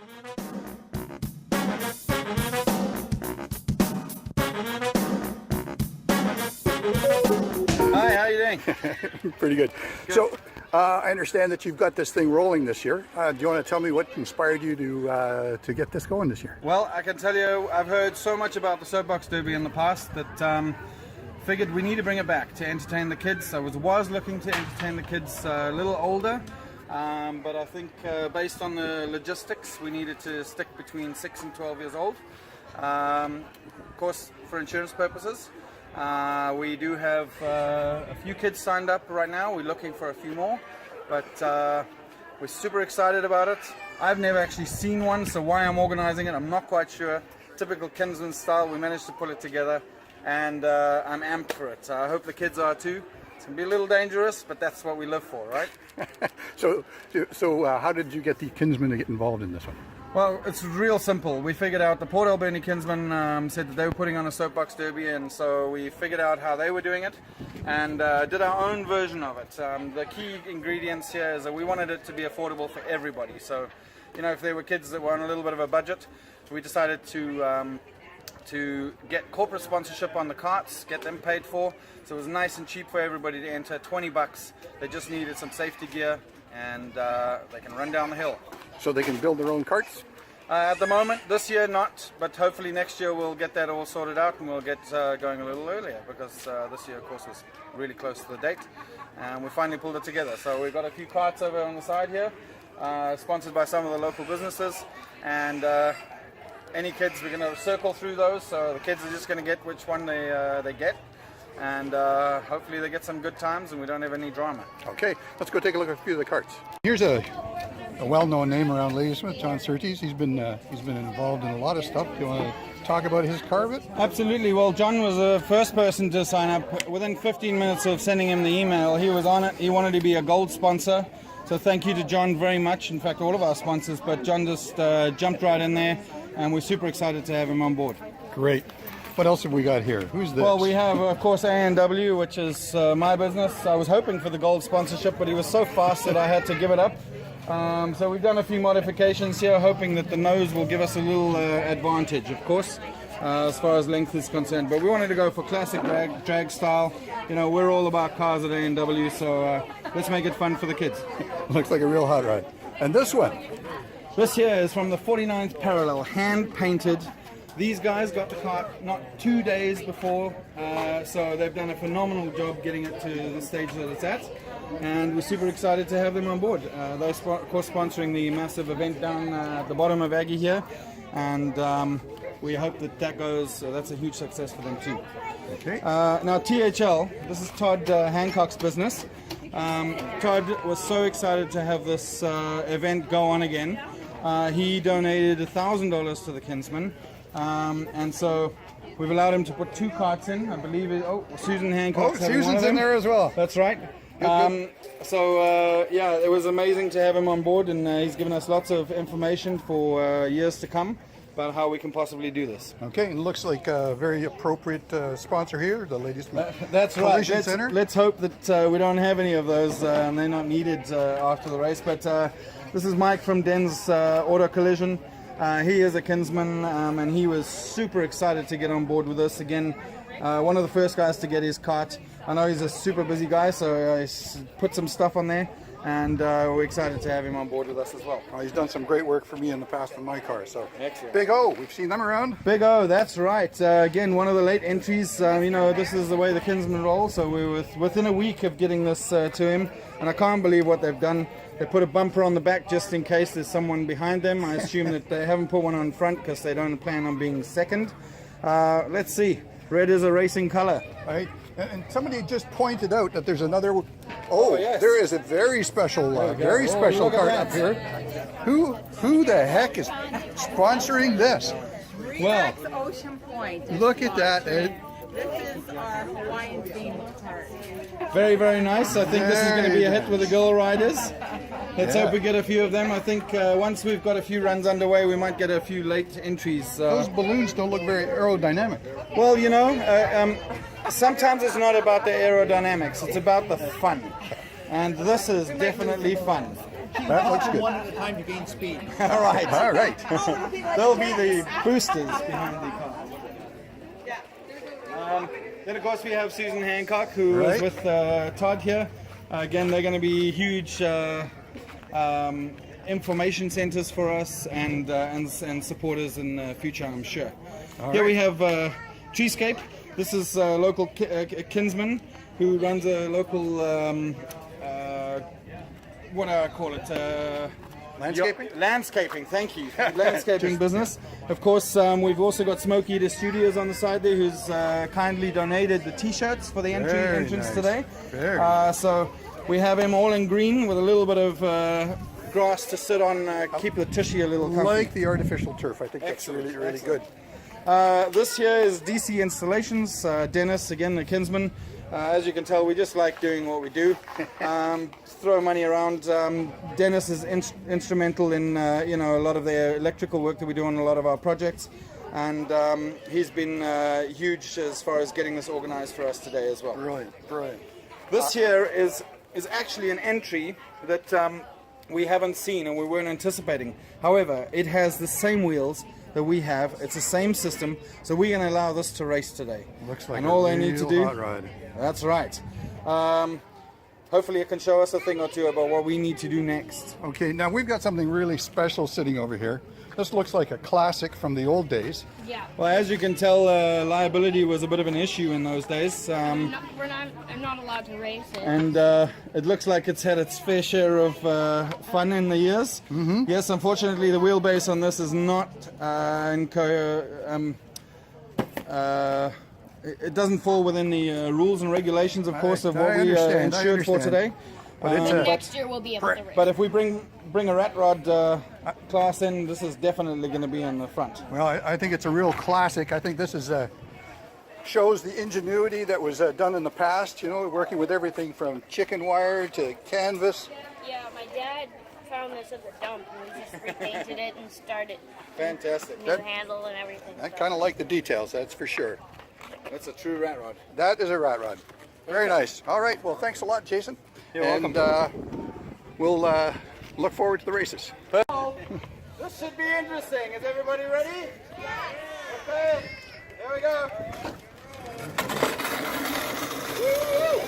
Hi, how are you doing? Pretty good. So, I understand that you've got this thing rolling this year. Do you want to tell me what inspired you to get this going this year? Well, I can tell you, I've heard so much about the Soapbox Derby in the past that figured we need to bring it back to entertain the kids. I was looking to entertain the kids a little older, but I think based on the logistics, we needed to stick between 6 and 12 years old. Of course, for insurance purposes. We do have a few kids signed up right now. We're looking for a few more, but we're super excited about it. I've never actually seen one, so why I'm organizing it, I'm not quite sure. Typical Kinsman style, we managed to pull it together, and I'm amped for it. I hope the kids are too. It's going to be a little dangerous, but that's what we live for, right? So how did you get the Kinsmen to get involved in this one? Well, it's real simple. We figured out the Port Alberni Kinsmen said that they were putting on a Soapbox Derby, and so we figured out how they were doing it and did our own version of it. The key ingredients here is that we wanted it to be affordable for everybody. So, you know, if there were kids that were on a little bit of a budget, we decided to get corporate sponsorship on the carts, get them paid for. So it was nice and cheap for everybody to enter, $20. They just needed some safety gear, and they can run down the hill. So they can build their own carts? At the moment, this year not, but hopefully next year we'll get that all sorted out and we'll get going a little earlier, because this year, of course, was really close to the date, and we finally pulled it together. So we've got a few carts over on the side here, sponsored by some of the local businesses, and any kids, we're going to circle through those, so the kids are just going to get which one they get, and hopefully they get some good times and we don't have any drama. Okay, let's go take a look at a few of the carts. Here's a well-known name around Ladysmith, John Surtees. He's been involved in a lot of stuff. Do you want to talk about his car a bit? Absolutely. Well, John was the first person to sign up. Within 15 minutes of sending him the email, he was on it. He wanted to be a gold sponsor. So thank you to John very much. In fact, all of our sponsors. But John just jumped right in there, and we're super excited to have him on board. Great. What else have we got here? Who's this? Well, we have, of course, A&W, which is my business. I was hoping for the gold sponsorship, but he was so fast that I had to give it up. So we've done a few modifications here, hoping that the nose will give us a little advantage, of course, as far as length is concerned. But we wanted to go for classic drag style. You know, we're all about cars at A&W, so let's make it fun for the kids. Looks like a real hot rod. And this one? This here is from the 49th parallel, hand-painted. These guys got the car not 2 days before, so they've done a phenomenal job getting it to the stage that it's at, and we're super excited to have them on board. They're of course sponsoring the massive event down at the bottom of Aggie here, and we hope that goes, that's a huge success for them too. Okay. Now THL, this is Todd Hancock's business. Todd was so excited to have this event go on again. He donated $1,000 to the Kinsmen. And so we've allowed him to put 2 carts in, I believe. Susan Hancock's having Susan's one of them. in there as well. That's right. Yeah, it was amazing to have him on board, and he's given us lots of information for years to come about how we can possibly do this. Okay, it looks like a very appropriate sponsor here, the Ladysmith That's right. Collision Center. Let's hope that we don't have any of those, and they're not needed after the race. But this is Mike from Den's Auto Collision. He is a Kinsman, and he was super excited to get on board with us again. One of the first guys to get his cart. I know he's a super busy guy, so he's put some stuff on there, and we're excited to have him on board with us as well. Well, he's done some great work for me in the past with my car. So excellent. Big O, we've seen them around. Big O, that's right. Again, one of the late entries. You know, this is the way the Kinsmen roll, so we were within a week of getting this to him, and I can't believe what they've done. They put a bumper on the back just in case there's someone behind them. I assume that they haven't put one on front because they don't plan on being second. Let's see. Red is a racing color. Right. And somebody just pointed out that there's another. Oh, yes. There is a very special cart up here. Who the heck is sponsoring this? Well, Ocean Point. Look at that. This is our Hawaiian themed cart. Very, very nice. I think this is going to be a hit with the girl riders. Let's hope we get a few of them. I think once we've got a few runs underway, we might get a few late entries. Those balloons don't look very aerodynamic. Well, you know, sometimes it's not about the aerodynamics. It's about the fun. And this is definitely fun. That looks good. One at a time to gain speed. All right. All right. They'll be the boosters behind the car. Then of course we have Susan Hancock, who Right. is with Todd here. Again, they're going to be huge information centers for us and supporters in the future, I'm sure. Here we have Treescape. This is a local kinsman who runs a local, what do I call it? Landscaping? Landscaping, thank you. Landscaping business. Of course, we've also got Smoke Eater Studios on the side there, who's kindly donated the T-shirts for the entrance nice. today. Very nice. So we have him all in green with a little bit of grass to sit on, keep the tushy a little comfy. Like the artificial turf. I think that's really, really good. This here is DC Installations. Dennis, again, the kinsman. As you can tell, we just like doing what we do. Throw money around. Dennis is instrumental in a lot of the electrical work that we do on a lot of our projects, and he's been huge as far as getting this organized for us today as well. Brilliant, brilliant. This here is actually an entry that we haven't seen and we weren't anticipating. However, it has the same wheels that we have. It's the same system, so we're going to allow this to race today. Looks like and a all they need to real do. hot rod. That's right. Hopefully, it can show us a thing or two about what we need to do next. Okay, now we've got something really special sitting over here. This looks like a classic from the old days. Yeah. Well, as you can tell, liability was a bit of an issue in those days. I'm not allowed to race it. And it looks like it's had its fair share of fun in the years. Mm-hmm. Yes, unfortunately, the wheelbase on this is not it doesn't fall within the rules and regulations, of course, of what we insured for today. But it's Next year we'll be able to race. But if we bring a rat rod class in, this is definitely going to be in the front. well, I think it's a real classic. I think this is shows the ingenuity that was done in the past. You know, working with everything from chicken wire to canvas. Yeah, my dad found this at the dump and we just repainted it and started Fantastic. new handle and everything. I kind of like the details, that's for sure. That's a true rat rod. That is a rat rod. Very nice. All right, well, thanks a lot, Jason. You're and we'll look forward to the races. This should be interesting. Is everybody ready? Okay, here we go. Woo!